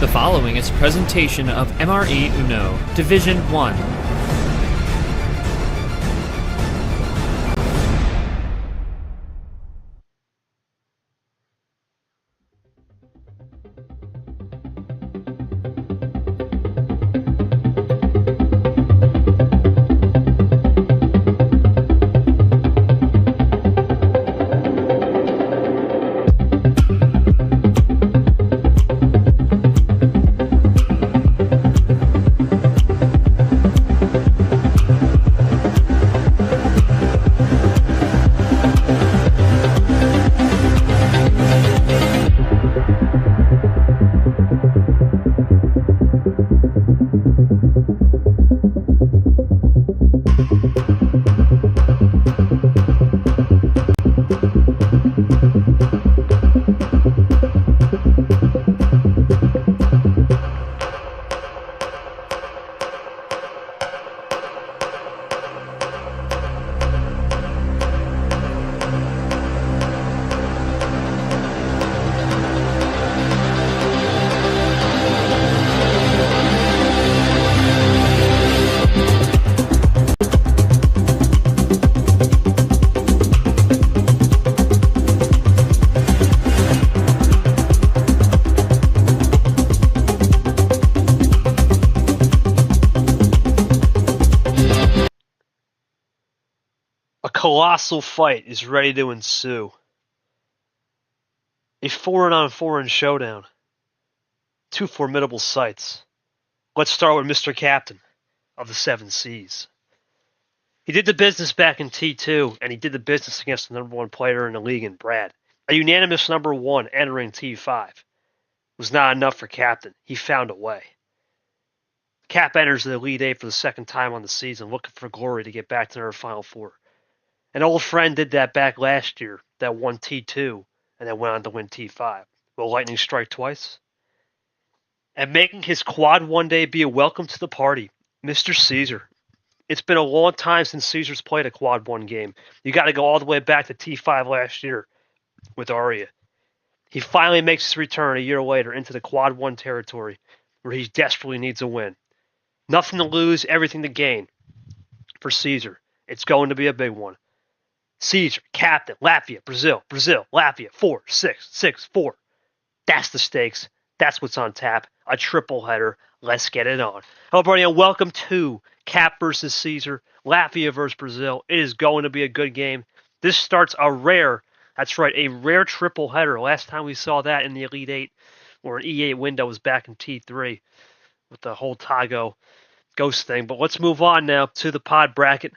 The following is a presentation of MRE Uno, Division 1. Colossal fight is ready to ensue. A foreign-on-foreign showdown. Two formidable sights. Let's start with Mr. Captain of the Seven Seas. He did the business back in T2, and he did the business against the number one player in the league in Brad. A unanimous number one entering T5. Was not enough for Captain. He found a way. Cap enters the Elite Eight for the second time on the season, looking for glory to get back to their Final Four. An old friend did that back last year, that won T2, and then went on to win T5. Will Lightning strike twice? And making his quad one debut, welcome to the party, Mr. Cesar. It's been a long time since Cesar's played a quad one game. You got to go all the way back to T5 last year with Aria. He finally makes his return a year later into the quad one territory, where he desperately needs a win. Nothing to lose, everything to gain for Cesar. It's going to be a big one. Cesar, Captain, Latvia, Brazil, Latvia, 4-6-6-4. That's the stakes. That's what's on tap. A triple header. Let's get it on. Hello, everybody, and welcome to Cap versus Cesar, Latvia versus Brazil. It is going to be a good game. This starts a rare triple header. Last time we saw that in the Elite Eight, or an E8 window, was back in T3 with the whole Tago ghost thing. But let's move on now to the pod bracket.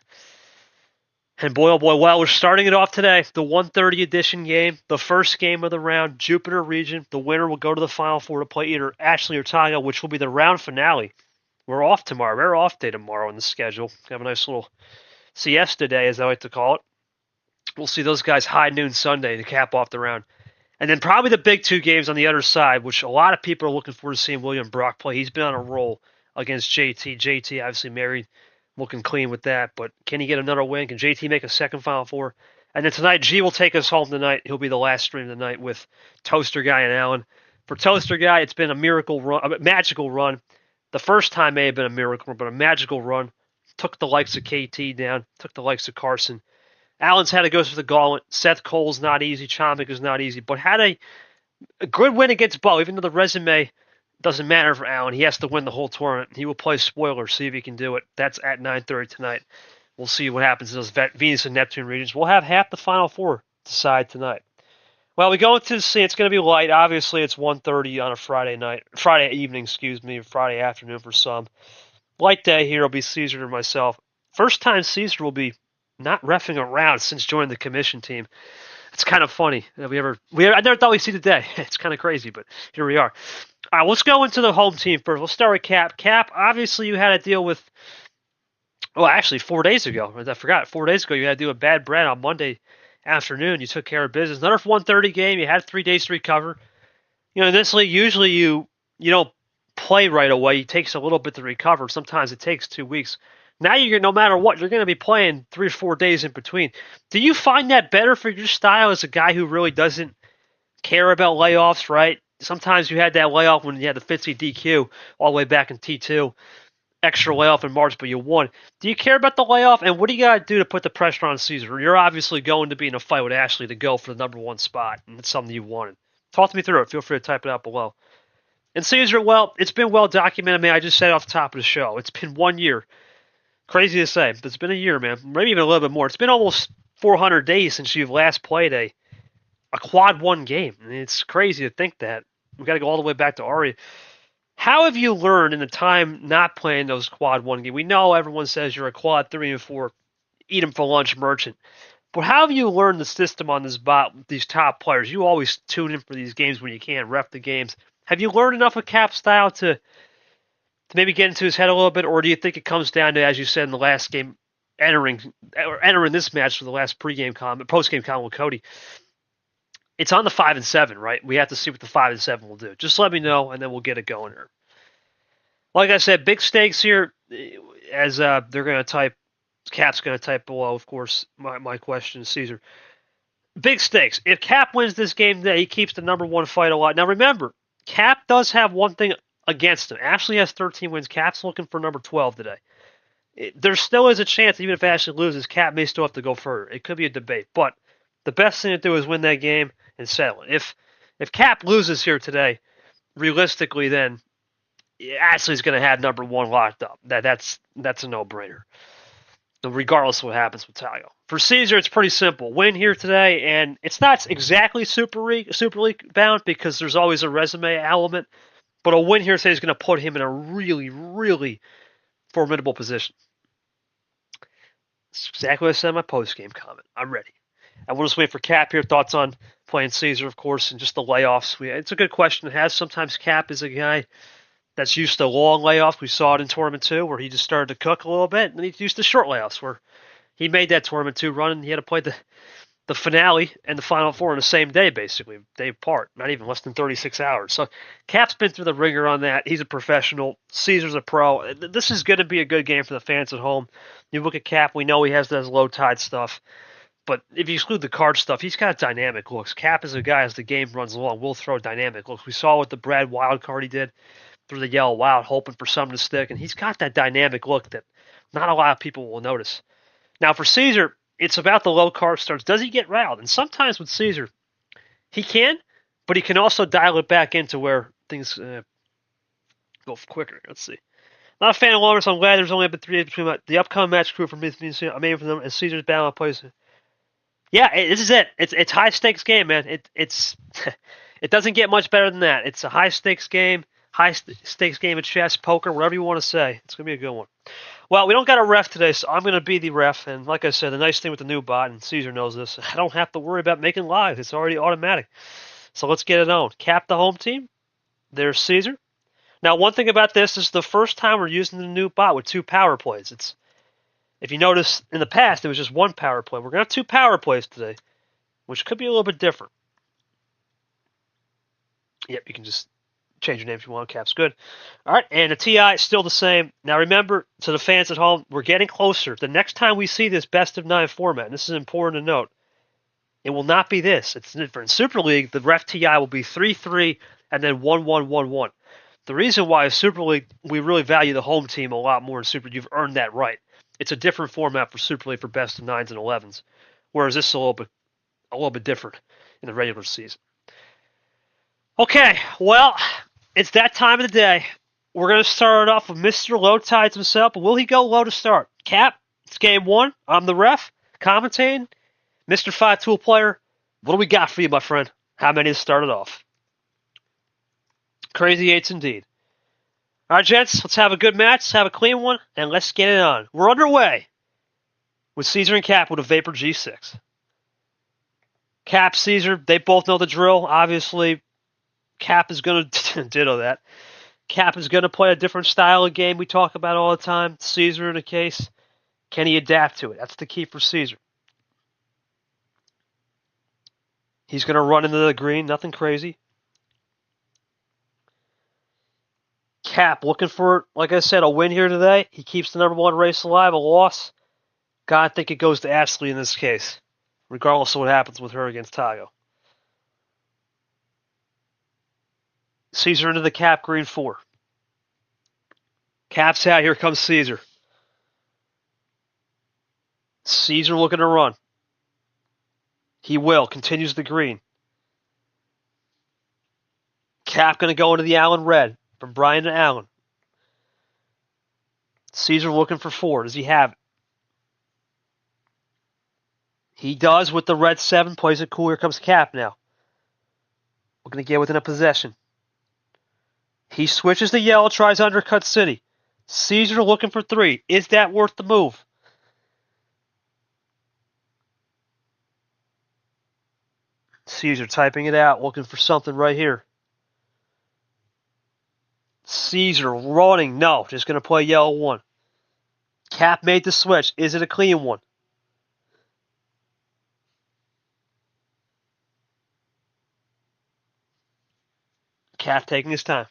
And boy, oh boy, well, we're starting it off today. The 1:30 edition game, the first game of the round, Jupiter region. The winner will go to the Final Four to play either Ashley or Tago, which will be the round finale. We're off tomorrow. We're off day tomorrow on the schedule. Have a nice little siesta day, as I like to call it. We'll see those guys high noon Sunday to cap off the round. And then probably the big two games on the other side, which a lot of people are looking forward to seeing William Brock play. He's been on a roll against JT. JT obviously married. Looking clean with that, but can he get another win? Can JT make a second Final Four? And then tonight, G will take us home tonight. He'll be the last stream tonight with Toaster Guy and Allen. For Toaster Guy, it's been a magical run. The first time may have been a miracle, but a magical run. Took the likes of KT down, took the likes of Carson. Allen's had to go through the gauntlet. Seth Cole's not easy. Chomik is not easy, but had a good win against Bo, even though the resume doesn't matter for Allen. He has to win the whole tournament. He will play spoiler, see if he can do it. That's at 9:30 tonight. We'll see what happens in those Venus and Neptune regions. We'll have half the Final Four decide tonight. Well, we go into the scene. It's going to be light. Obviously, it's 1:30 on a Friday evening, Friday afternoon for some. Light day here will be Cesar and myself. First time Cesar will be not reffing around since joining the commission team. It's kind of funny that I never thought we'd see the day. It's kind of crazy, but here we are. All right, let's go into the home team first. We'll start with Cap. Cap, obviously you had to deal with, well, actually 4 days ago. I forgot. 4 days ago you had to do a bad Brad on Monday afternoon. You took care of business. Another 1:30 game. You had 3 days to recover. You know, in this league, usually you don't play right away. It takes a little bit to recover. Sometimes it takes 2 weeks. Now no matter what, you're going to be playing 3 or 4 days in between. Do you find that better for your style as a guy who really doesn't care about layoffs, right? Sometimes you had that layoff when you had the Fitzy DQ all the way back in T2. Extra layoff in March, but you won. Do you care about the layoff? And what do you got to do to put the pressure on Cesar? You're obviously going to be in a fight with Ashley to go for the #1 spot, and it's something you wanted. Talk to me through it. Feel free to type it out below. And Cesar, well, it's been well documented, man. I just said off the top of the show. It's been 1 year. Crazy to say, but it's been a year, man. Maybe even a little bit more. It's been almost 400 days since you've last played a quad 1 game. I mean, it's crazy to think that. We got to go all the way back to Ari. How have you learned in the time not playing those quad 1 games? We know everyone says you're a quad 3 and 4, eat them for lunch merchant. But how have you learned the system on this bot with these top players? You always tune in for these games when you can, ref the games. Have you learned enough of Cap's style to maybe get into his head a little bit, or do you think it comes down to, as you said in the last game, entering this match for the last post-game comment with Cody? It's on the 5 and 7, right? We have to see what the 5 and 7 will do. Just let me know, and then we'll get it going here. Like I said, big stakes here, as they're going to type. Cap's going to type below, of course. My question is Cesar. Big stakes. If Cap wins this game today, he keeps the #1 fight alive. Now remember, Cap does have one thing against him. Ashley has 13 wins. Cap's looking for number 12 today. There still is a chance, even if Ashley loses, Cap may still have to go further. It could be a debate, but the best thing to do is win that game and settle it. If Cap loses here today, realistically, then Ashley's going to have #1 locked up. That's a no-brainer, regardless of what happens with Tayo. For Cesar, it's pretty simple. Win here today, and it's not exactly Super League bound because there's always a resume element, but a win here today is going to put him in a really, really formidable position. That's exactly what I said in my post-game comment. I'm ready. And we'll just wait for Cap here. Thoughts on playing Cesar, of course, and just the layoffs. It's a good question to have. Sometimes Cap is a guy that's used to long layoffs. We saw it in Tournament 2 where he just started to cook a little bit, and then he's used to short layoffs where he made that Tournament 2 run, and he had to play the finale and the Final Four in the same day, basically, day apart, not even less than 36 hours. So Cap's been through the ringer on that. He's a professional. Cesar's a pro. This is going to be a good game for the fans at home. You look at Cap, we know he has those low tide stuff. But if you exclude the card stuff, he's got dynamic looks. Cap is a guy, as the game runs along, will throw dynamic looks. We saw what the Brad Wild card he did through the yellow wild, hoping for something to stick. And he's got that dynamic look that not a lot of people will notice. Now, for Cesar, it's about the low card starts. Does he get riled? And sometimes with Cesar, he can, but he can also dial it back into where things go quicker. Let's see. Not a fan of Llamas, so I'm glad there's only been 3 days between the upcoming match crew for me. I'm aiming for them, and Cesar's battle plays. Yeah, this is it. It's high stakes game, man. It's it doesn't get much better than that. It's a high stakes game, stakes game of chess, poker, whatever you want to say. It's gonna be a good one. Well, we don't got a ref today, so I'm gonna be the ref. And like I said, the nice thing with the new bot, and Cesar knows this, I don't have to worry about making live. It's already automatic. So let's get it on. Cap the home team. There's Cesar. Now, one thing about this is the first time we're using the new bot with 2 power plays. If you notice, in the past, it was just 1 power play. We're going to have 2 power plays today, which could be a little bit different. Yep, you can just change your name if you want. Cap's good. All right, and the TI is still the same. Now, remember, to the fans at home, we're getting closer. The next time we see this best-of-9 format, and this is important to note, it will not be this. It's different. In Super League, the ref TI will be 3-3 and then 1-1-1-1. The reason why is Super League, we really value the home team a lot more in Super League. You've earned that right. It's a different format for Super League for best of 9s and 11s, whereas this is a little bit different in the regular season. Okay, well, it's that time of the day. We're going to start it off with Mr. Low Tides himself, but will he go low to start? Cap, it's game 1. I'm the ref, commentating. Mr. 5-tool player, what do we got for you, my friend? How many to start it off? Crazy 8s indeed. All right, gents, let's have a good match. Let's have a clean one, and let's get it on. We're underway with Cesar and Cap with a Vapor G6. Cap, Cesar, they both know the drill. Obviously, Cap is going to ditto that. Cap is going to play a different style of game we talk about all the time. Cesar, in the case, can he adapt to it? That's the key for Cesar. He's going to run into the green, nothing crazy. Cap looking for, like I said, a win here today. He keeps the #1 race alive. A loss, God, I think it goes to Ashley in this case, regardless of what happens with her against Tayo. Cesar into the cap, green 4. Cap's out, here comes Cesar. Cesar looking to run. He will, continues the green. Cap going to go into the Allen red, from Brian to Allen. Cesar looking for 4. Does he have it? He does with the red 7, plays it cool. Here comes Cap now. Looking to get within a possession. He switches to yellow, tries undercut city. Cesar looking for 3. Is that worth the move? Cesar typing it out, looking for something right here. Cesar running. No, just going to play yellow 1. Cap made the switch. Is it a clean one? Cap taking his time.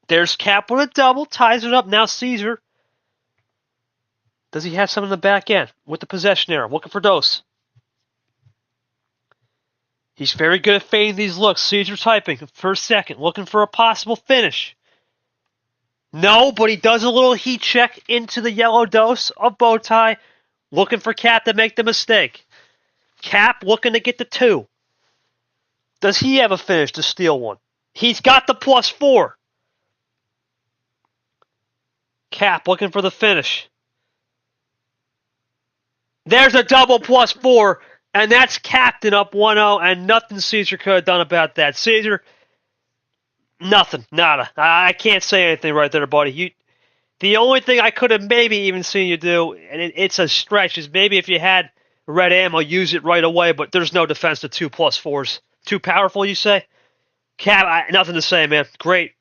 There's Cap with a double, ties it up. Now Cesar. Does he have some in the back end with the possession error? Looking for Dose. He's very good at fading these looks. Cesar typing for a second, looking for a possible finish. No, but he does a little heat check into the yellow Dose of bow tie, looking for Cap to make the mistake. Cap looking to get the 2. Does he have a finish to steal one? He's got the +4. Cap looking for the finish. There's a double +4, and that's Captain up 1-0, and nothing Cesar could have done about that. Cesar, nothing, nada. I can't say anything right there, buddy. The only thing I could have maybe even seen you do, and it's a stretch, is maybe if you had red ammo, use it right away, but there's no defense to 2 +4s. Too powerful, you say? Cap, nothing to say, man. Great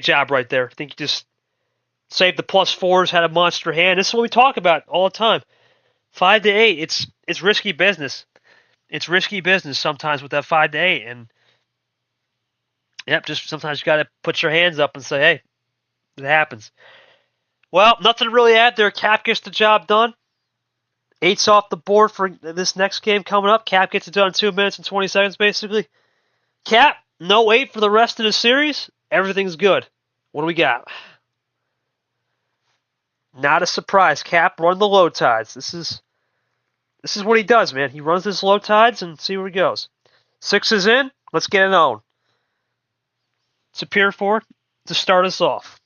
job right there. I think you just saved the +4s, had a monster hand. This is what we talk about all the time. 5 to 8, it's risky business. It's risky business sometimes with that 5 to 8, and yep, just sometimes you got to put your hands up and say, hey, it happens. Well, nothing to really add there. Cap gets the job done. 8's off the board for this next game coming up. Cap gets it done in 2 minutes and 20 seconds, basically. Cap, no 8 for the rest of the series. Everything's good. What do we got? Not a surprise. Cap run the low tides. This is what he does, man. He runs his low tides and see where he goes. 6 is in. Let's get it on. Superior forward to start us off.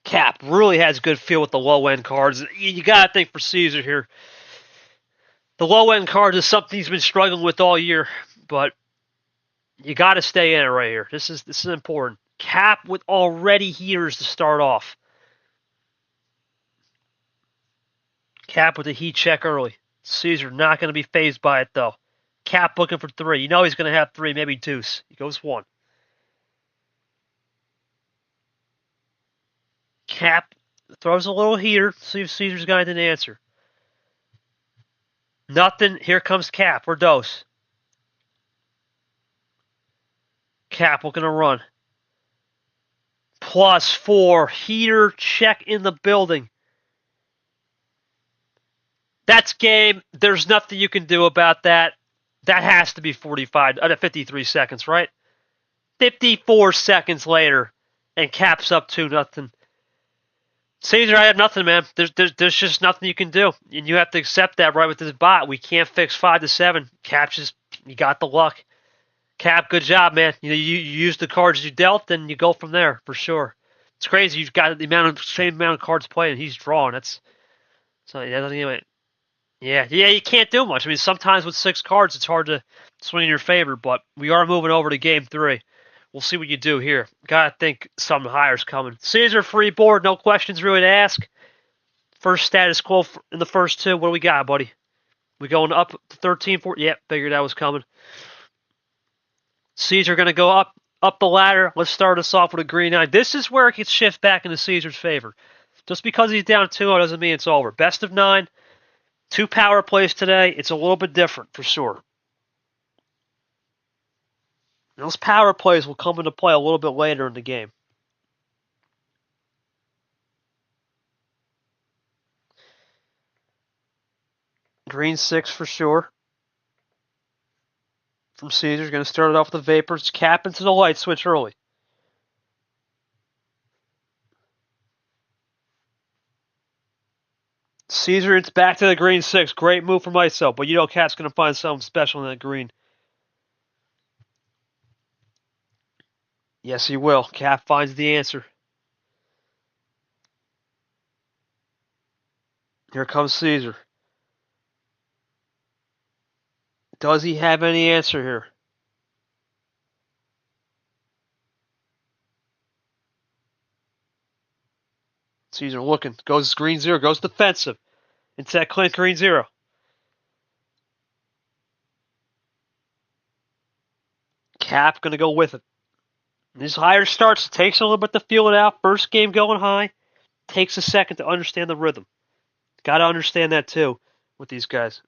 Cap really has good feel with the low-end cards. You got to think for Cesar here. The low-end cards is something he's been struggling with all year, but you got to stay in it right here. This is important. Cap with already heaters to start off. Cap with a heat check early. Cesar not going to be fazed by it, though. Cap looking for 3. You know he's going to have 3, maybe deuce. He goes 1. Cap throws a little heater. See if Cesar's got an answer. Nothing. Here comes Cap or Dose. Cap looking to run. +4. Heater check in the building. That's game. There's nothing you can do about that. That has to be 53 seconds, right? 54 seconds later, and Cap's up 2-0. Cesar, I have nothing, man. There's just nothing you can do, and you have to accept that right with this bot. We can't fix 5 to 7. Cap just, you got the luck. Cap, good job, man. You use the cards you dealt, and you go from there for sure. It's crazy. You've got the same amount of cards played, and he's drawing. Anyway. Yeah, you can't do much. I mean, sometimes with 6 cards, it's hard to swing in your favor, but we are moving over to game 3. We'll see what you do here. Gotta think something higher's coming. Cesar, free board, no questions really to ask. First status quo in the first 2. What do we got, buddy? We going up to 13, 14? Yep, figured that was coming. Cesar going to go up the ladder. Let's start us off with a green 9. This is where it gets shift back into Cesar's favor. Just because he's down 2-0 doesn't mean it's over. Best of 9. 2 power plays today. It's a little bit different for sure. Those power plays will come into play a little bit later in the game. Green 6 for sure. from Cesar. Going to start it off with the vapors. Cap into the light switch early. Cesar, it's back to the green 6. Great move from ISO, but you know Cap's going to find something special in that green. Yes, he will. Cap finds the answer. Here comes Cesar. Does he have any answer here? Cesar looking. Goes green 0. Goes defensive. Into that clean green 0. Cap going to go with it. These higher starts takes a little bit to feel it out. First game going high. Takes a second to understand the rhythm. Got to understand that too with these guys.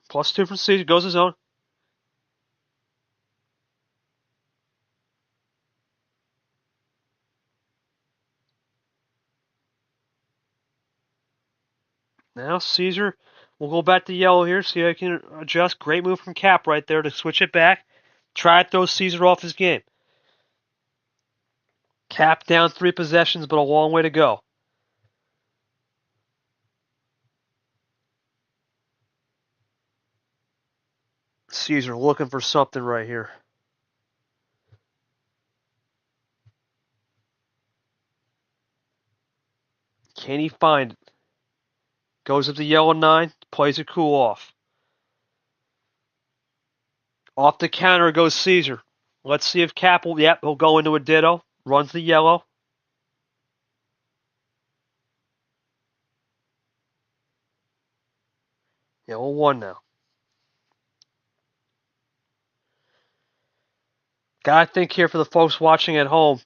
+2 from Cesar. Goes his own. Now Cesar will go back to yellow here. See how he can adjust. Great move from Cap right there to switch it back. Try to throw Cesar off his game. Cap down 3 possessions, but a long way to go. Cesar looking for something right here. Can he find it? Goes up to yellow 9, plays it cool off. Off the counter goes Cesar. Let's see if Cap will, he'll go into a ditto. Runs the yellow. Yellow 1 now. Gotta think here for the folks watching at home.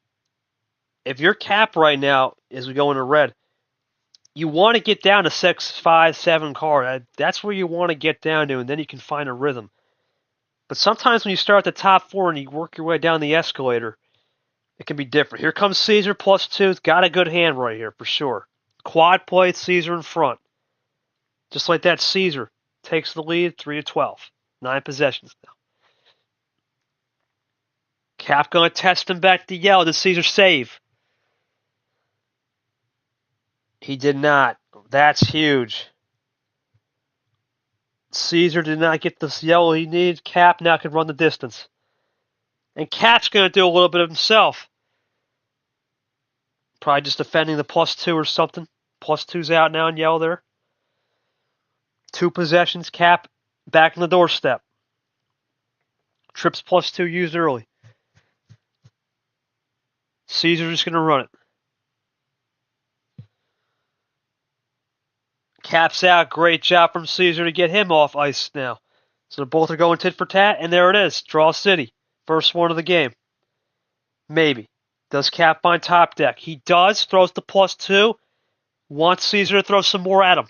If your Cap right now, as we go into red, you want to get down to 6, 5, 7 card. That's where you want to get down to, and then you can find a rhythm. But sometimes when you start at the top 4 and you work your way down the escalator, it can be different. Here comes Cesar +2. Got a good hand right here for sure. Quad play, Cesar in front. Just like that, Cesar takes the lead, 3-12. 9 possessions now. Cap going to test him back to yellow. Does Cesar save? He did not. That's huge. Cesar did not get the yellow he needed. Cap now can run the distance. And Cap's going to do a little bit of himself. Probably just defending the +2 or something. +2's out now in yellow there. 2 possessions. Cap back in the doorstep. Trips +2 used early. Cesar just going to run it. Cap's out. Great job from Cesar to get him off ice now. So both are going tit for tat, and there it is. Draw City. First one of the game. Maybe. Does Cap find top deck? He does. Throws the +2. Wants Cesar to throw some more at him.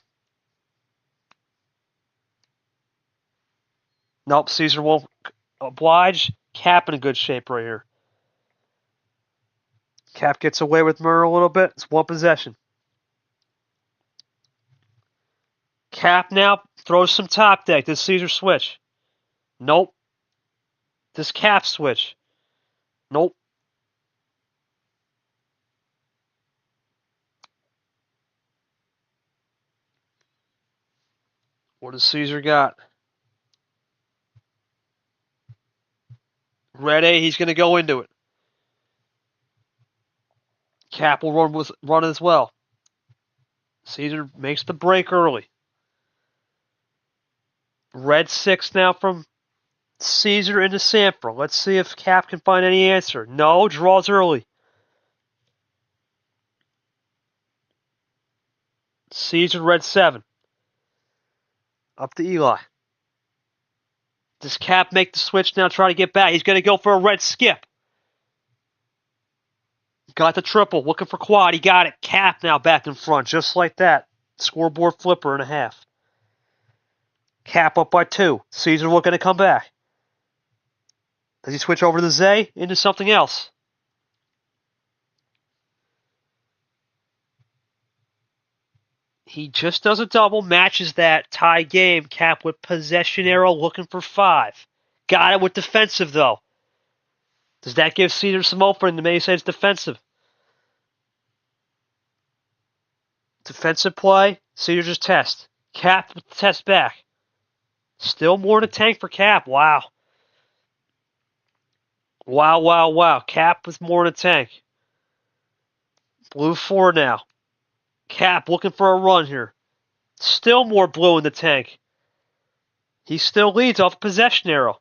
Nope, Cesar won't oblige. Cap in a good shape right here. Cap gets away with murder a little bit. It's 1 possession. Cap now throws some top deck. Does Cesar switch? Nope. Does Cap switch? Nope. What does Cesar got? Red A, he's going to go into it. Cap will run as well. Cesar makes the break early. Red 6 now from Cesar into Sanford. Let's see if Cap can find any answer. No, draws early. Cesar red 7. Up to Eli. Does Cap make the switch now, try to get back? He's going to go for a red skip. Got the triple, looking for quad. He got it. Cap now back in front, just like that. Scoreboard flipper and a half. Cap up by 2. Cesar looking to come back. Does he switch over to the Zay into something else? He just does a double, matches that tie game. Cap with possession arrow, looking for 5. Got it with defensive, though. Does that give Cesar some opening to maybe say it's defensive? Defensive play, Cesar just test. Cap with the test back. Still more in the tank for Cap. Wow. Wow. Cap with more in the tank. Blue 4 now. Cap looking for a run here. Still more blue in the tank. He still leads off possession arrow.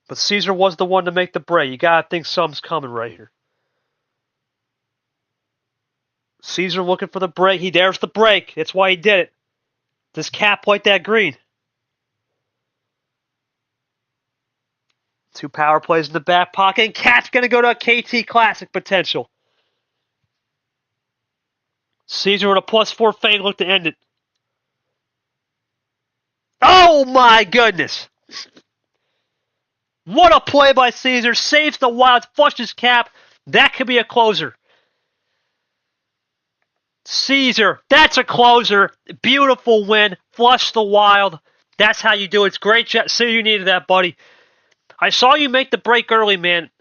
But Cesar was the one to make the break. You gotta think something's coming right here. Cesar looking for the break. There's the break. That's why he did it. Does Cap like that green? 2 power plays in the back pocket, and Cap's gonna go to a KT Classic potential. Cesar with a +4 fade look to end it. Oh my goodness! What a play by Cesar. Saves the Wild, flushes Cap. That could be a closer. Cesar, that's a closer. Beautiful win. Flush the Wild. That's how you do it. It's great job. Cesar, you needed that, buddy. I saw you make the break early, man.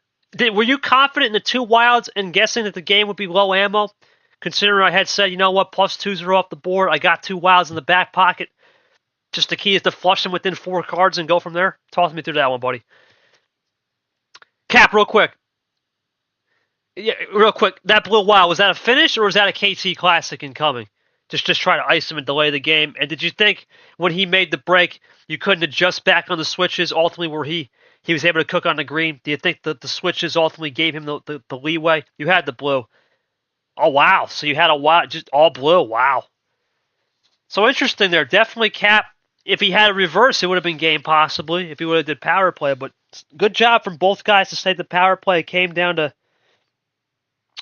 Were you confident in the 2 Wilds and guessing that the game would be low ammo? Considering I had said, you know what, +2s are off the board. I got 2 Wilds in the back pocket. Just the key is to flush them within 4 cards and go from there. Toss me through that one, buddy. Cap, real quick. Yeah, real quick. That blue wild, was that a finish or was that a KT Classic incoming? Just try to ice him and delay the game. And did you think when he made the break, you couldn't adjust back on the switches ultimately where he was able to cook on the green? Do you think that the switches ultimately gave him the leeway? You had the blue. Oh, wow. So you had a wild, just all blue. Wow. So interesting there. Definitely Cap. If he had a reverse, it would have been game possibly if he would have did power play. But good job from both guys to say the power play came down to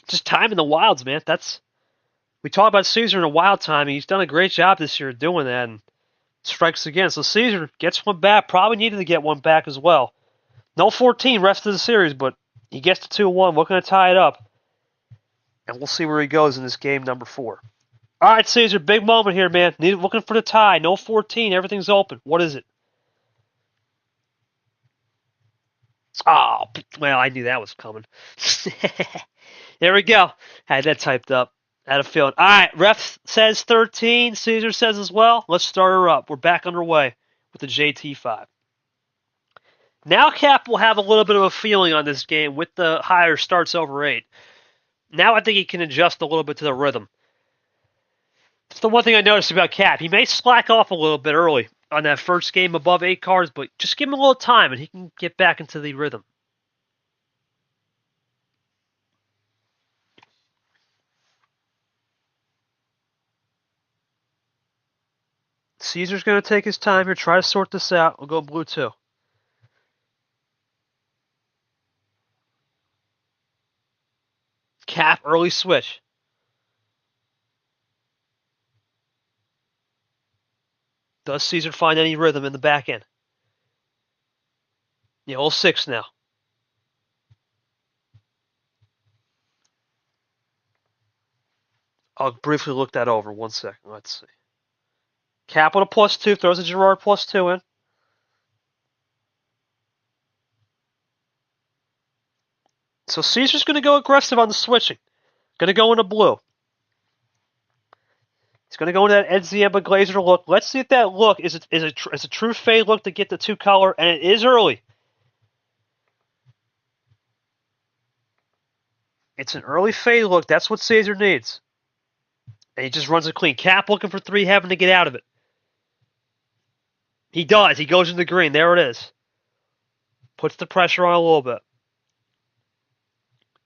just timing the Wilds, man. We talk about Cesar in a wild time. He's done a great job this year doing that and strikes again. So Cesar gets one back. Probably needed to get one back as well. No 14 rest of the series, but he gets to 2-1. Looking to tie it up. And we'll see where he goes in this game number 4. All right, Cesar, big moment here, man. Looking for the tie. No 14. Everything's open. What is it? Oh, well, I knew that was coming. There we go. Had that typed up. Had a feeling. All right, ref says 13. Cesar says as well. Let's start her up. We're back underway with the JT5. Now Cap will have a little bit of a feeling on this game with the higher starts over 8. Now I think he can adjust a little bit to the rhythm. That's the one thing I noticed about Cap. He may slack off a little bit early on that first game above 8 cards, but just give him a little time and he can get back into the rhythm. Cesar's going to take his time here, try to sort this out. We'll go blue 2. Cap, early switch. Does Cesar find any rhythm in the back end? Yeah, all 6 now. I'll briefly look that over. 1 second. Let's see. Cap on a +2, throws a Gerard +2 in. So Cesar's going to go aggressive on the switching. Going to go into blue. He's going to go into that Ed Ziemba Glazer look. Let's see if that look is a true fade look to get the 2 color, and it is early. It's an early fade look. That's what Cesar needs. And he just runs it clean. Cap looking for 3, having to get out of it. He does. He goes into green. There it is. Puts the pressure on a little bit.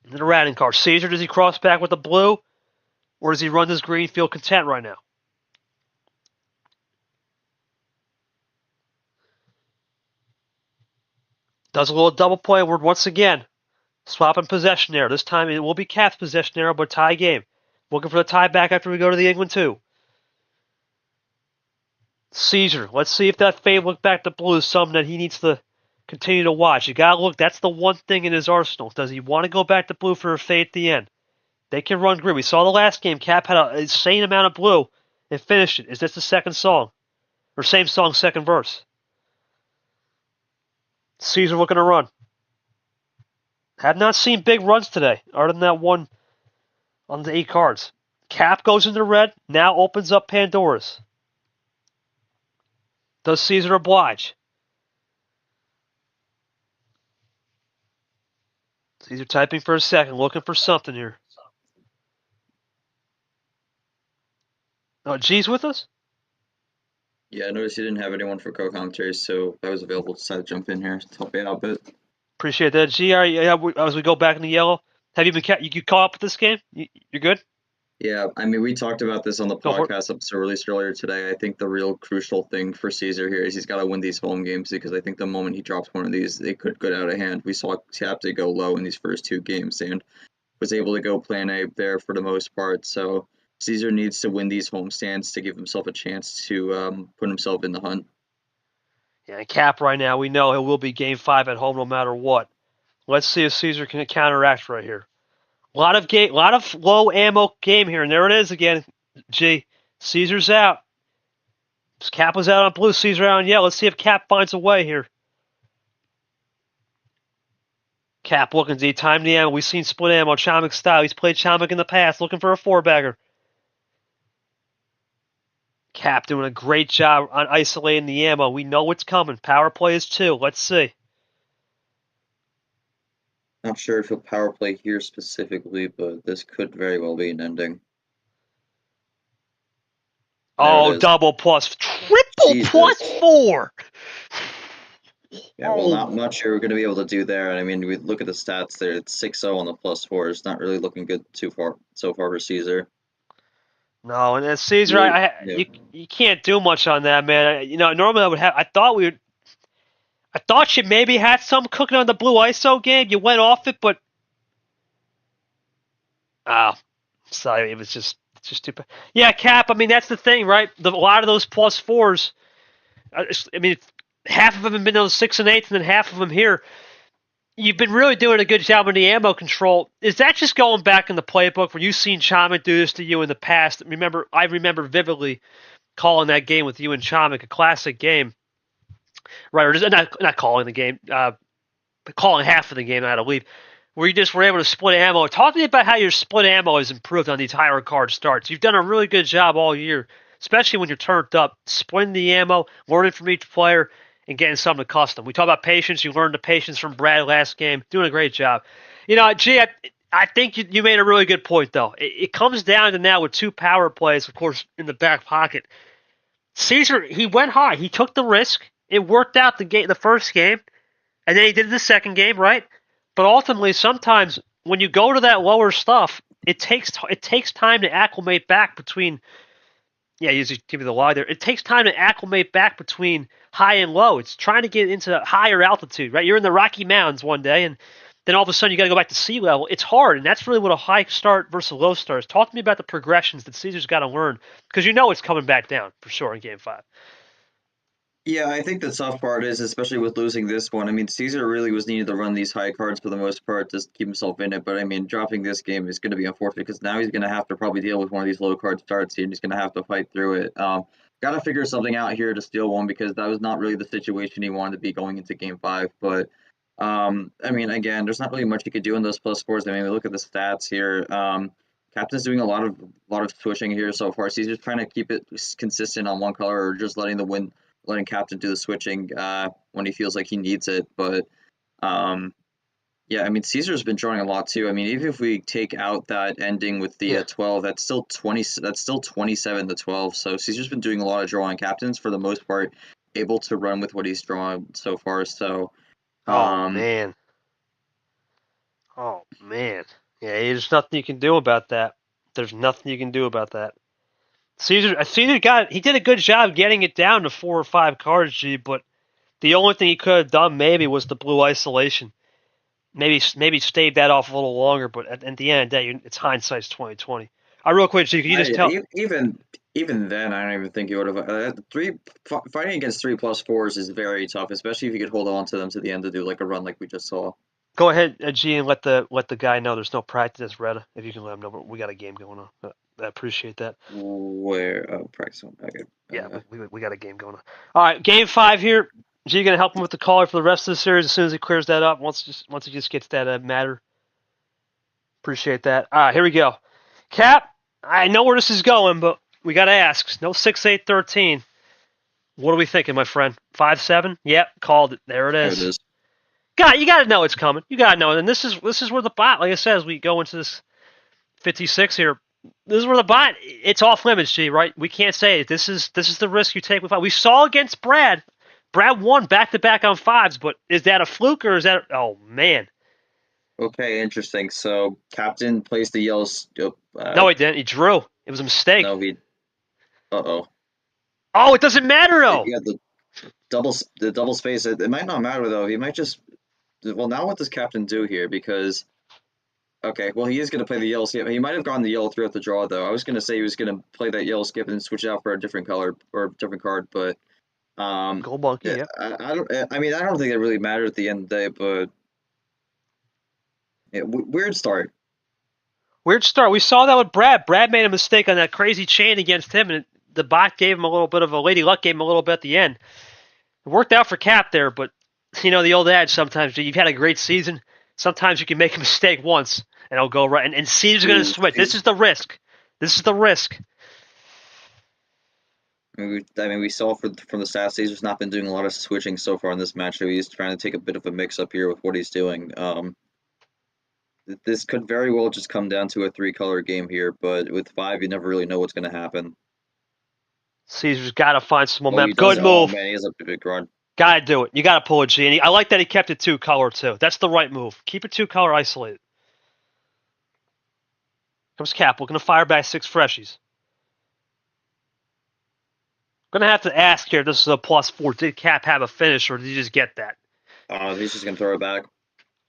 And then the ratting card. Cesar, does he cross back with the blue? Or does he run this green, feel content right now? Does a little double play word once again. Swapping possession arrow. This time it will be Cap's possession arrow, but tie game. Looking for the tie back after we go to the England 2. Cesar, let's see if that fade look back to blue is something that he needs to continue to watch. You gotta look, that's the one thing in his arsenal. Does he want to go back to blue for a fade at the end? They can run green. We saw the last game. Cap had an insane amount of blue and finished it. Is this the second song? Or same song, second verse? Cesar looking to run. Have not seen big runs today, other than that one on the 8 cards. Cap goes into red, now opens up Pandora's. Does Cesar oblige? Cesar typing for a second, looking for something here. Oh, G's with us? Yeah, I noticed you didn't have anyone for co-commentary, so I was available to decided to jump in here to help you out a bit. Appreciate that. G, as we go back in the yellow, have you been you caught up with this game? You're good? Yeah, I mean, we talked about this on the podcast episode released earlier today. I think the real crucial thing for Cesar here is he's got to win these home games, because I think the moment he drops one of these, it could get out of hand. We saw Tapsy go low in these first 2 games and was able to go plan A there for the most part. So Cesar needs to win these home stands to give himself a chance to put himself in the hunt. Yeah, Cap right now, we know it will be game 5 at home no matter what. Let's see if Cesar can counteract right here. A lot of low ammo game here, and there it is again. G, Cesar's out. Cap was out on blue, Cesar out on yellow. Let's see if Cap finds a way here. Cap looking to time the ammo. We've seen split ammo, Chomik style. He's played Chomik in the past, looking for a 4-bagger. Cap doing a great job on isolating the ammo. We know what's coming. Power play is 2. Let's see. Not sure if he'll power play here specifically, but this could very well be an ending. Oh, double plus, triple Jesus. plus 4. Yeah, well, not much you're going to be able to do there. I mean, we look at the stats there. It's 6-0 on the +4. It's not really looking good so far for Cesar. No, and Cesar, you can't do much on that, man. Normally I thought you maybe had some cooking on the blue ISO game. You went off it, but sorry, it was just stupid. Yeah, Cap. I mean, that's the thing, right? A lot of those +4s. I mean, half of them have been those 6 and 8s, and then half of them here. You've been really doing a good job on the ammo control. Is that just going back in the playbook where you've seen Chomik do this to you in the past? I remember vividly calling that game with you and Chomik, a classic game. Right, or just, not calling the game, calling half of the game. I had to leave. Where you just were able to split ammo. Talk to me about how your split ammo has improved on these higher card starts. You've done a really good job all year, especially when you're turned up, splitting the ammo, learning from each player, and getting something custom. We talk about patience. You learned the patience from Brad last game. Doing a great job. G, I think you made a really good point, though. It comes down to now with 2 power plays, of course, in the back pocket. Cesar, he went high. He took the risk. It worked out the first game, and then he did it the second game, right? But ultimately, sometimes when you go to that lower stuff, it takes time to acclimate back between. Yeah, you just give me the lie there. It takes time to acclimate back between high and low. It's trying to get into higher altitude, right? You're in the Rocky Mountains one day, and then all of a sudden you got to go back to sea level. It's hard, and that's really what a high start versus a low start is. Talk to me about the progressions that Cesar's got to learn, because it's coming back down for sure in Game 5. Yeah, I think the tough part is, especially with losing this one, I mean, Cesar really was needed to run these high cards for the most part to keep himself in it. But I mean, dropping this game is going to be unfortunate, because now he's going to have to probably deal with one of these low card starts here, and he's going to have to fight through it. Got to figure something out here to steal one, because that was not really the situation he wanted to be going into Game 5. But I mean, again, there's not really much he could do in those +4s. I mean, we look at the stats here. Captain's doing a lot of switching here so far. Caesar's trying to keep it consistent on one color, or just letting Captain do the switching when he feels like he needs it. But yeah, I mean, Cesar's been drawing a lot too. I mean, even if we take out that ending with the 12, that's still 20. That's still 27 to 12. So Cesar's been doing a lot of drawing. Captain's for the most part able to run with what he's drawn so far. So oh man, yeah, there's nothing you can do about that. Cesar he did a good job getting it down to 4 or 5 cards, G, but the only thing he could have done maybe was the blue isolation. Maybe staved that off a little longer, but at the end of the day, it's hindsight's 2020. Real quick, G, can you just tell? Even then, I don't even think you would have. Fighting against 3+4s is very tough, especially if you could hold on to them to the end to do like a run like we just saw. Go ahead, G, and let the guy know there's no practice, Retta. If you can let him know, but we got a game going on. I appreciate that. Where? Oh, practice one. Okay. Yeah, we got a game going on. All right, game 5 here. G, gonna help him with the caller for the rest of the series as soon as he clears that up. Once he just gets that matter. Appreciate that. All right, here we go. Cap, I know where this is going, but we got to ask. No 6-8-13. What are we thinking, my friend? 5-7? Yep, called it. There it There is. it is. You got to know it's coming. You got to know it. And this is where the bot, like I said, as we go into this 56 here, this is where the bot, it's off limits, G, right? We can't say it. This is the risk you take with five. We saw against Brad. Brad won back-to-back on fives, but is that a fluke or is that... Oh, man. Okay, interesting. So Captain placed the yellows. No, he didn't. He drew. It was a mistake. No, he. Uh-oh. Oh, it doesn't matter, though. Yeah, the double space. It might not matter though. He might just. Well, now what does Captain do here? Because okay, well he is going to play the yellow skip. He might have gone the yellow throughout the draw though. I was going to say he was going to play that yellow skip and switch it out for a different color or a different card, but Gold monkey. Yeah. I don't. I mean, I don't think it really mattered at the end of the day, but yeah, weird start. Weird start. We saw that with Brad. Brad made a mistake on that crazy chain against him, and the bot gave him a little bit of a lady luck, gave him a little bit at the end. It worked out for Cap there, but you know the old adage sometimes you've had a great season. Sometimes you can make a mistake once and it'll go right. And Caesar's going to switch. This is the risk. This is the risk. I mean, we saw from the stats, Caesar's not been doing a lot of switching so far in this match. So he's trying to take a bit of a mix-up here with what he's doing. This could very well just come down to a 3-color game here, but with 5, you never really know what's going to happen. Caesar's got to find some momentum. Good move. Oh, man, he has a big run. Got to do it. You got to pull a G. And I like that he kept it 2-color, too. That's the right move. Keep it 2-color isolated. Comes Cap. We're going to fire back 6 freshies. Going to have to ask here. This is a +4. Did Cap have a finish, or did he just get that? He's just going to throw it back.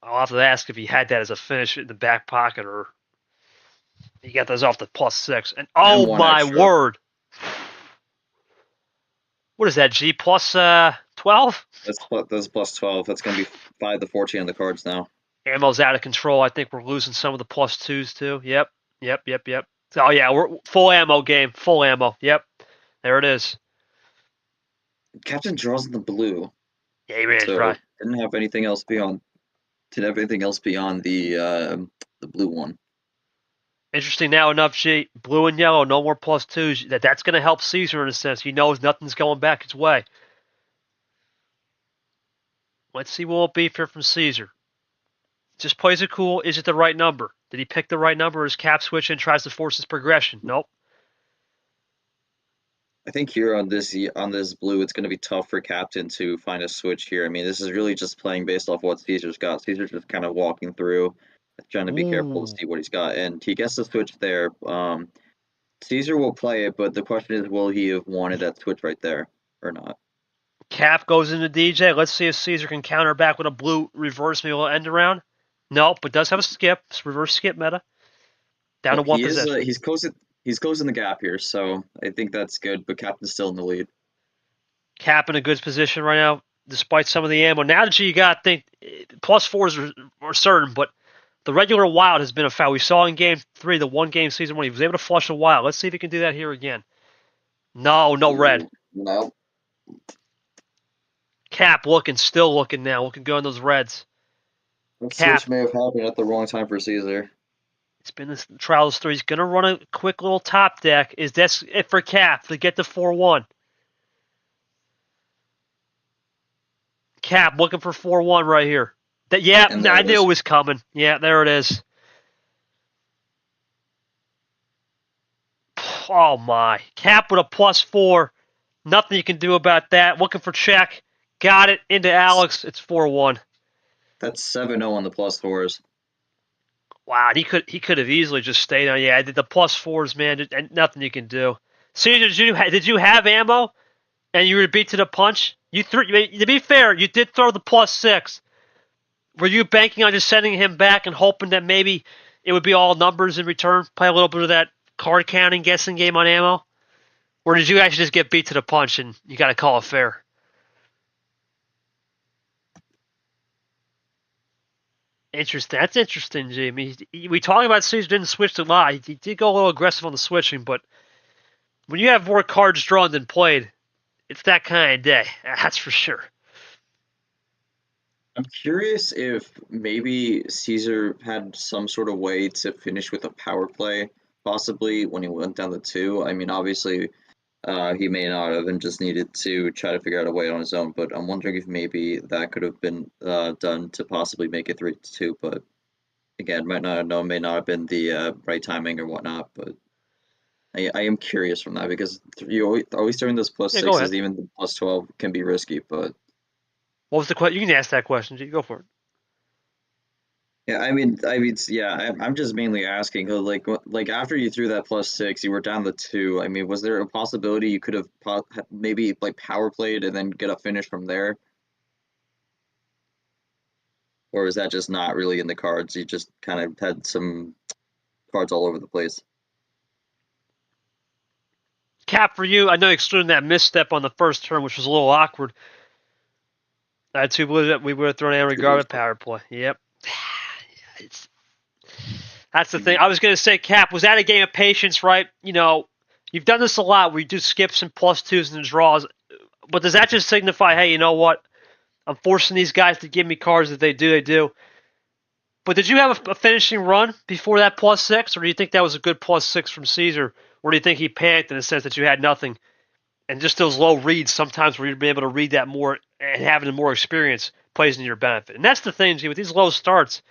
I'll have to ask if he had that as a finish in the back pocket, or he got those off the +6. And oh my word! What is that, G? +12? That's +12. That's going to be 5 to 14 on the cards now. Ammo's out of control. I think we're losing some of the +2s too. Yep. Oh yeah, we're full ammo game. Full ammo. Yep. There it is. Captain draws in the blue. Yeah, he ran so dry. Didn't have anything else beyond. Didn't have anything else beyond the blue one. Interesting now enough, G. Blue and yellow, no more +2s. That's going to help Caesar in a sense. He knows nothing's going back his way. Let's see what will be here from Caesar. Just plays it cool. Is it the right number? Did he pick the right number? Or is Cap switch and tries to force his progression? Nope. I think here on this blue, it's going to be tough for Captain to find a switch here. I mean, this is really just playing based off what Caesar's got. Caesar's just kind of walking through, trying to be careful to see what he's got, and he gets the switch there. Caesar will play it, but the question is, will he have wanted that switch right there or not? Cap goes into DJ. Let's see if Caesar can counter back with a blue reverse, maybe a little end around. Nope, but does have a skip. It's reverse skip meta. Down to 1 possession. He's closing the gap here, so I think that's good, but Captain's still in the lead. Cap in a good position right now, despite some of the ammo. Now that you got, think +4s are certain, but the regular wild has been a foul. We saw in game 3, the one game season when he was able to flush a wild. Let's see if he can do that here again. No red. No. Cap still looking now. Looking good on those reds. That switch may have happened at the wrong time for Caesar. It's been this Trials 3. He's going to run a quick little top deck. Is that it for Cap to get to 4-1? Cap looking for 4-1 right here. I knew it was coming. Yeah, there it is. Oh, my. Cap with a +4. Nothing you can do about that. Looking for check. Got it. Into Alex. It's 4-1. That's 7-0 on the +4s. Wow, he could have easily just stayed on. Yeah, I did the +4s, man, and nothing you can do. Caesar, did you have ammo, and you were beat to the punch? You threw. To be fair, you did throw the +6. Were you banking on just sending him back and hoping that maybe it would be all numbers in return? Play a little bit of that card counting guessing game on ammo, or did you actually just get beat to the punch and you got to call it fair? Interesting. That's interesting, G. I mean, we talk about Caesar didn't switch a lot. He did go a little aggressive on the switching, but when you have more cards drawn than played, it's that kind of day. That's for sure. I'm curious if maybe Caesar had some sort of way to finish with a power play, possibly when he went down the two. I mean, obviously, he may not have and just needed to try to figure out a way on his own. But I'm wondering if maybe that could have been done to possibly make it 3-2. But again, might not know, may not have been the right timing or whatnot. But I am curious from that because you always throwing those plus Yeah, go sixes, ahead. even the plus 12 can be risky. But What was the question? You can ask that question, G. Go for it. yeah, yeah. I'm just mainly asking, like after you threw that plus six, you were down the two. I mean, was there a possibility you could have maybe like power played and then get a finish from there, or is that just not really in the cards? You just kind of had some cards all over the place. Cap for you. I know excluding that misstep on the first turn, which was a little awkward. I had two blues that we would have thrown in regarded power play. Yep. It's, that's the thing. I was going to say, Cap, was that a game of patience, right? You know, you've done this a lot where you do skips and plus twos and draws. But does that just signify, hey, you know what? I'm forcing these guys to give me cards that they do, they do. But did you have a finishing run before that plus six, or do you think that was a good plus six from Caesar? Or do you think he panicked in the sense that you had nothing? And just those low reads sometimes where you'd be able to read that more and having more experience plays in your benefit. And that's the thing, G, with these low starts,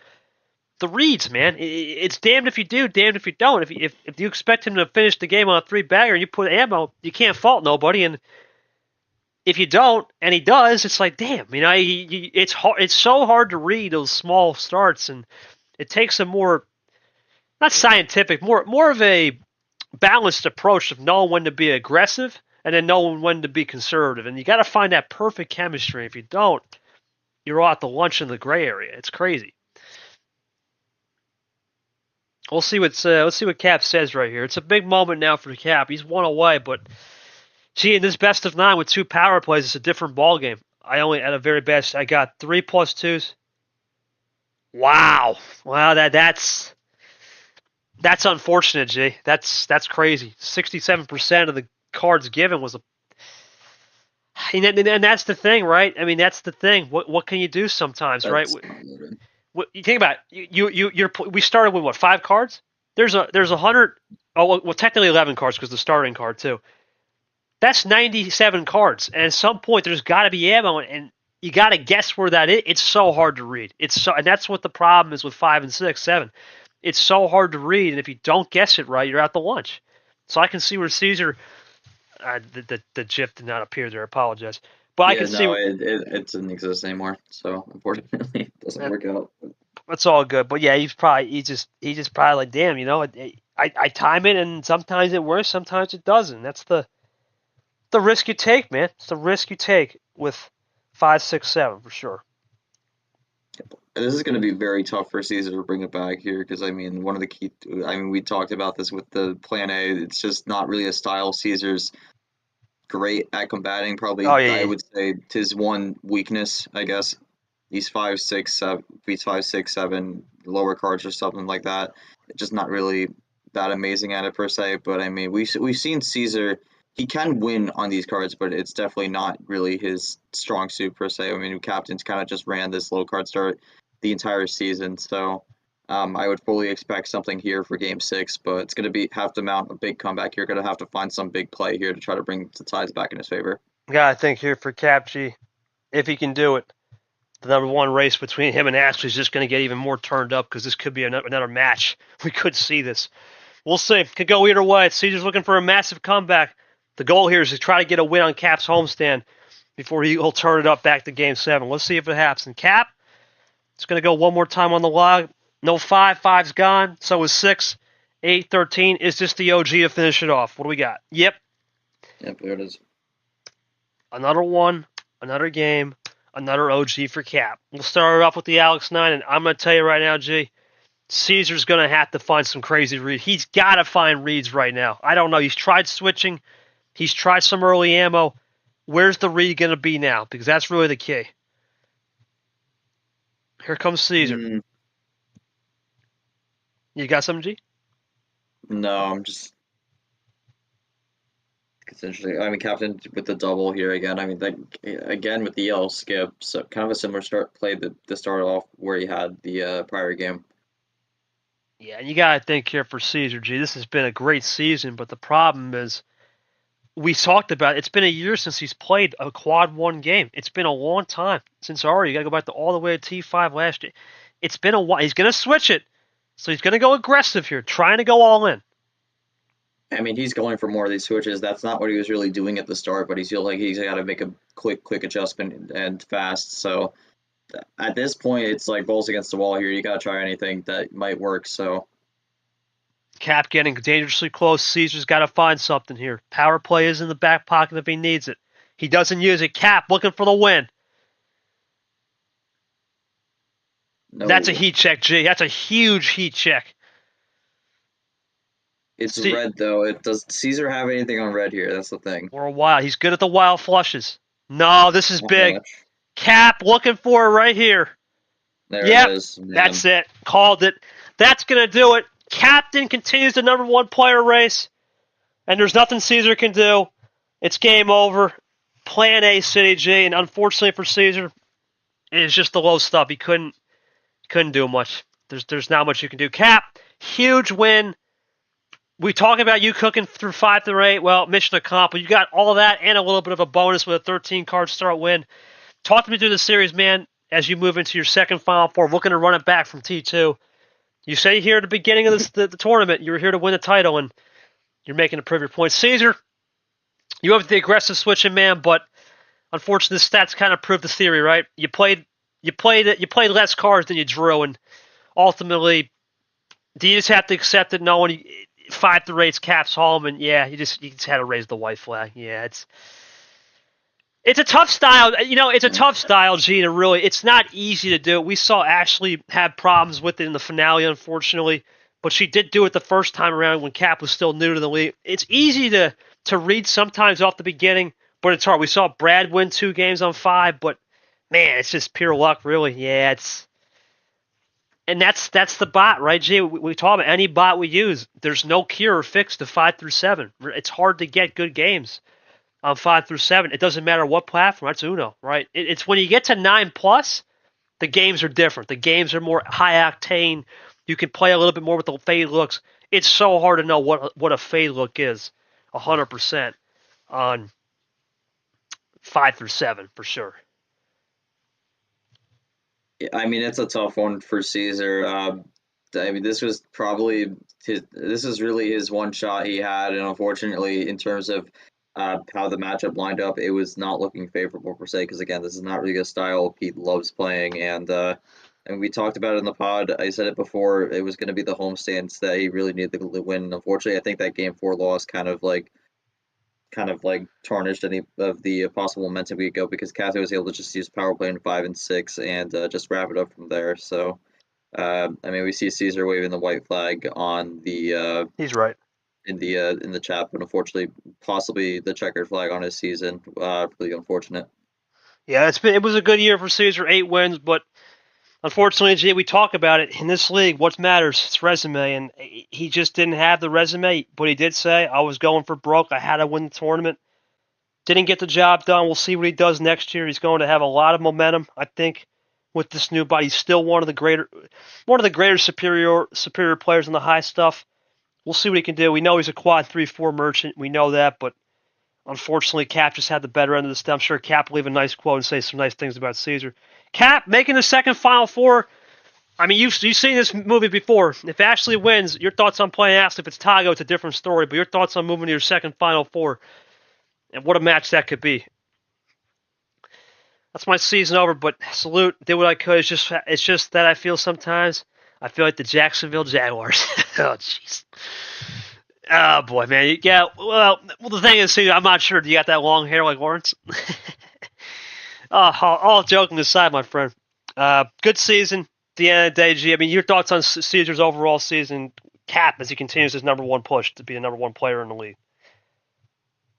the reads, man, it's damned if you do, damned if you don't. If you expect him to finish the game on a three bagger and you put ammo, you can't fault nobody. And if you don't, and he does, it's like, damn, you know, it's hard. It's so hard to read those small starts, and it takes a more not scientific, more of a balanced approach of knowing when to be aggressive and then knowing when to be conservative. And you got to find that perfect chemistry. If you don't, you're out to lunch in the gray area. It's crazy. We'll see let's see what Cap says right here. It's a big moment now for Cap. He's one away, but gee, in this best of nine with two power plays, it's a different ball game. I only at a very best I got 3 plus 2s. Wow, that's unfortunate, G. That's crazy. 67% of the cards given was a, and that's the thing, right? I mean, that's the thing. What can you do sometimes, right? What you think about it, you're we started with what 5 cards? There's 100. Oh well, technically 11 cards because the starting card too. That's 97 cards, and at some point there's got to be ammo, and you got to guess where that is. It's so hard to read. And that's what the problem is with 5 and 6, 7. It's so hard to read, and if you don't guess it right, you're out to lunch. So I can see where Caesar, the GIF did not appear there. I apologize, but I can see it doesn't exist anymore. So unfortunately, it doesn't work out. That's all good. But yeah, he just probably like, damn, you know, I time it, and sometimes it works, sometimes it doesn't. That's the risk you take, man. It's the risk you take with 5, 6, 7 for sure. This is going to be very tough for Caesar to bring it back here because, I mean, one of the key. I mean, we talked about this with the Plan A. It's just not really a style Caesar's great at combating. Probably, Oh yeah, I would say, his one weakness, I guess. These 5, 6, 7, these 5, 6, 7 lower cards or something like that. Just not really that amazing at it per se. But I mean, we've seen Caesar. He can win on these cards, but it's definitely not really his strong suit per se. I mean, captains kind of just ran this low card start the entire season, so I would fully expect something here for Game 6. But it's going to have to mount a big comeback here. Going to have to find some big play here to try to bring the ties back in his favor. Yeah, I think here for Capchi, if he can do it, the number one race between him and Ashley is just going to get even more turned up because this could be another match. We could see this. We'll see. Could go either way. Caesar's looking for a massive comeback. The goal here is to try to get a win on Cap's homestand before he'll turn it up back to Game 7. Let's see if it happens. And Cap, it's going to go one more time on the log. No 5. 5's gone. So is 6. 8, 13. Is this the OG to finish it off? What do we got? Yep, there it is. Another one, another game, another OG for Cap. We'll start it off with the Alex 9, and I'm going to tell you right now, G, Caesar's going to have to find some crazy reads. He's got to find reads right now. I don't know. He's tried switching. He's tried some early ammo. Where's the read going to be now? Because that's really the key. Here comes Caesar. You got something, G? No, I'm just. It's interesting. I mean, captain with the double here again. I mean, that again with the yellow skip, so kind of a similar start play to start off where he had the prior game. Yeah, and you got to think here for Cesar, G. This has been a great season, but the problem is we talked about it. It's been a year since he's played a quad one game. It's been a long time since already. You got to go back to all the way to T5 last year. It's been a while. He's going to switch it, so he's going to go aggressive here, trying to go all in. I mean, he's going for more of these switches. That's not what he was really doing at the start, but he feels like he's got to make a quick adjustment and fast. So at this point, it's like balls against the wall here. You got to try anything that might work. So Cap getting dangerously close. Caesar's got to find something here. Power play is in the back pocket if he needs it. He doesn't use it. Cap looking for the win. no, That's a heat check, G. That's a huge heat check. it's red though. Does Cesar have anything on red here? That's the thing. For a while, he's good at the wild flushes. No, this is Not big. much. Cap looking for it right here. There Yep, it is. Man. that's it. Called it. That's going to do it. Captain continues the number one player race, and there's nothing Cesar can do. It's game over. Plan A, City G, and unfortunately for Cesar, it is just the low stuff. He couldn't do much. There's not much you can do. Cap, huge win. We talk about you cooking through 5 through 8. Well, mission accomplished. You got all that and a little bit of a bonus with a 13-card start win. Talk to me through the series, man, as you move into your second Final Four, looking to run it back from T2. You say here at the beginning of the tournament you were here to win the title, and you're making a prove your point. Cesar, you have the aggressive switching, man, but unfortunately the stats kind of prove the theory, right? You played less cards than you drew, and ultimately, do you just have to accept it knowing 5 through 8's Cap's home, and yeah, you just had to raise the white flag. Yeah, it's a tough style. It's a tough style, Gina, really. It's not easy to do. We saw Ashley have problems with it in the finale, unfortunately, but she did do it the first time around when Cap was still new to the league. It's easy to read sometimes off the beginning, but it's hard. We saw Brad win 2 games on 5, but man, it's just pure luck, really. Yeah, and that's the bot, right, G? We talk about any bot we use. There's no cure or fix to 5 through 7. It's hard to get good games on 5 through 7. It doesn't matter what platform. That's Uno, right? It's when you get to 9+, the games are different. The games are more high octane. You can play a little bit more with the fade looks. It's so hard to know what a fade look is 100% on 5 through 7 for sure. I mean, it's a tough one for Cesar. I mean, this was probably this is really his one shot he had, and unfortunately, in terms of how the matchup lined up, it was not looking favorable per se. Because again, this is not really a style Pete loves playing, and we talked about it in the pod. I said it before; it was going to be the home stance that he really needed to win. Unfortunately, I think that game 4 loss kind of tarnished any of the possible momentum we could go because Cathay was able to just use power play in 5 and 6 and just wrap it up from there. So, I mean, we see Cesar waving the white flag on the He's right in the chat, but unfortunately, possibly the checkered flag on his season. Really unfortunate. Yeah, it was a good year for Cesar, 8 wins, but unfortunately, G, we talk about it in this league. What matters? It's resume, and he just didn't have the resume. But he did say, "I was going for broke. I had to win the tournament." Didn't get the job done. We'll see what he does next year. He's going to have a lot of momentum, I think, with this new body. He's still one of the greater superior players in the high stuff. We'll see what he can do. We know he's a quad 3-4 merchant. We know that, but unfortunately, Cap just had the better end of the stick. I'm sure Cap will leave a nice quote and say some nice things about Cesar. Cap making the second Final Four. I mean, you've seen this movie before. If Ashley wins, your thoughts on playing Ashley. If it's Tago, it's a different story. But your thoughts on moving to your second Final Four and what a match that could be. That's my season over. But salute, did what I could. It's just that I feel sometimes like the Jacksonville Jaguars. Oh jeez. Oh boy, man. Yeah. Well, the thing is, I'm not sure. Do you got that long hair like Lawrence? All joking aside, my friend. Good season. At the end of the day, G. I mean, your thoughts on Cesar's overall season, Cap, as he continues his number 1 push to be the number 1 player in the league.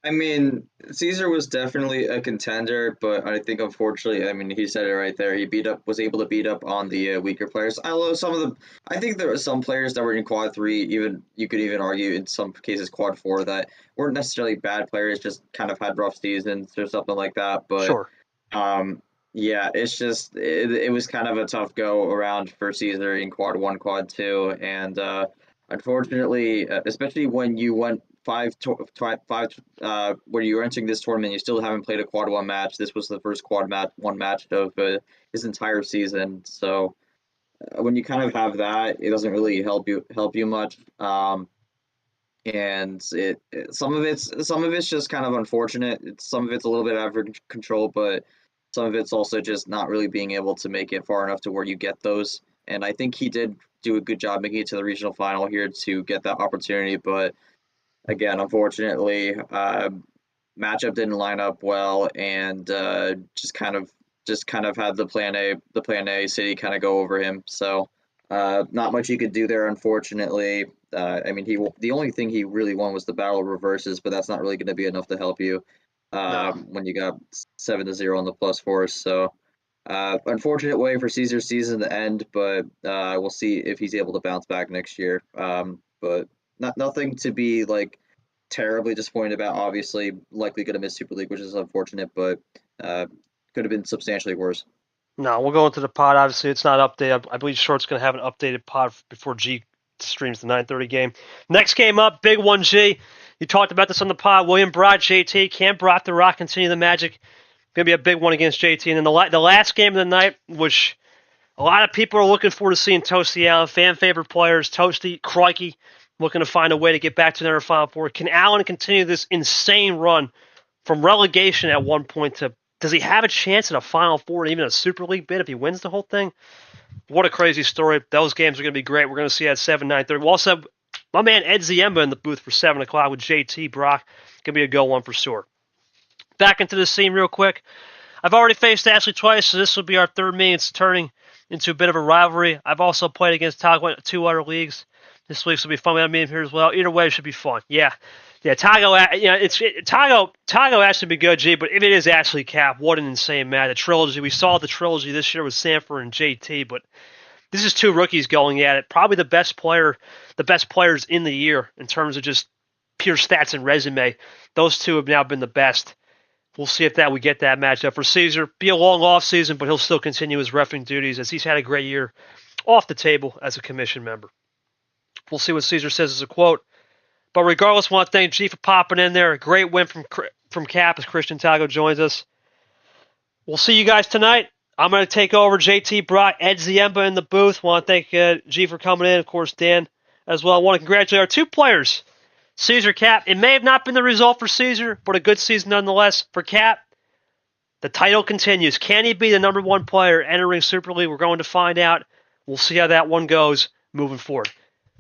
I mean, Caesar was definitely a contender, but I think unfortunately, I mean, he said it right there. He was able to beat up on the weaker players. Although some of the, I think there were some players that were in quad three. Even you could even argue in some cases quad four that weren't necessarily bad players, just kind of had rough seasons or something like that. But Sure. um, yeah, it's just it was kind of a tough go around for Caesar in quad one, quad two, and unfortunately, especially when you went five when you were entering this tournament, you still haven't played a quad one match. This was the first one match of his entire season. So when you kind of have that, it doesn't really help you much. And some of it's just kind of unfortunate. Some of it's a little bit out of control, but some of it's also just not really being able to make it far enough to where you get those. And I think he did do a good job making it to the regional final here to get that opportunity, but again, unfortunately, matchup didn't line up well, and just kind of had the plan A city kind of go over him. So not much you could do there, unfortunately. I mean, the only thing he really won was the battle of reverses, but that's not really going to be enough to help you No. when you got 7-0 on the plus force. So unfortunate way for Caesar's season to end, but we'll see if he's able to bounce back next year. But nothing to be like terribly disappointed about. Obviously, likely going to miss Super League, which is unfortunate, but uh, could have been substantially worse. No, we'll go into the pod. Obviously, it's not updated. I believe Short's going to have an updated pod before G streams the 9:30 game. Next game up, big one, G. You talked about this on the pod. William Broad, JT. Can Brock the Rock continue the magic? Going to be a big one against JT. And then the last game of the night, which a lot of people are looking forward to seeing Toasty Allen, fan favorite players, Toasty, Crikey, looking to find a way to get back to their Final Four. Can Allen continue this insane run from relegation at one point to, does he have a chance at a Final Four and even a Super League bid if he wins the whole thing? What a crazy story. Those games are going to be great. We're going to see at 7, 9:30. We'll also have my man Ed Ziemba in the booth for 7 o'clock with JT Brock. Going to be a go one for sure. Back into the scene real quick. I've already faced Ashley twice, so this will be our third meeting. It's turning into a bit of a rivalry. I've also played against Tago in 2 other leagues. This week's will be fun. We have a meeting here as well. Either way, it should be fun. Yeah. Tago, Tago actually be good, G, but if it is Ashley Cap, what an insane match. The trilogy, we saw the trilogy this year with Sanford and JT, but this is 2 rookies going at it. Probably the best players in the year in terms of just pure stats and resume. Those 2 have now been the best. We'll see if we get that matchup for Cesar. Be a long off season, but he'll still continue his reffing duties as he's had a great year off the table as a commission member. We'll see what Cesar says as a quote. But regardless, I want to thank G for popping in there. A great win from Cap as Christian Tago joins us. We'll see you guys tonight. I'm going to take over JT Brock, Ed Ziemba in the booth. I want to thank G for coming in. Of course, Dan as well. I want to congratulate our 2 players. Cesar Cap, it may have not been the result for Cesar, but a good season nonetheless. For Cap, the title continues. Can he be the number 1 player entering Super League? We're going to find out. We'll see how that one goes moving forward.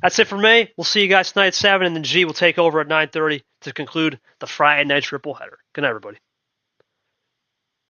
That's it for me. We'll see you guys tonight at 7, and then G will take over at 9:30 to conclude the Friday night triple header. Good night, everybody.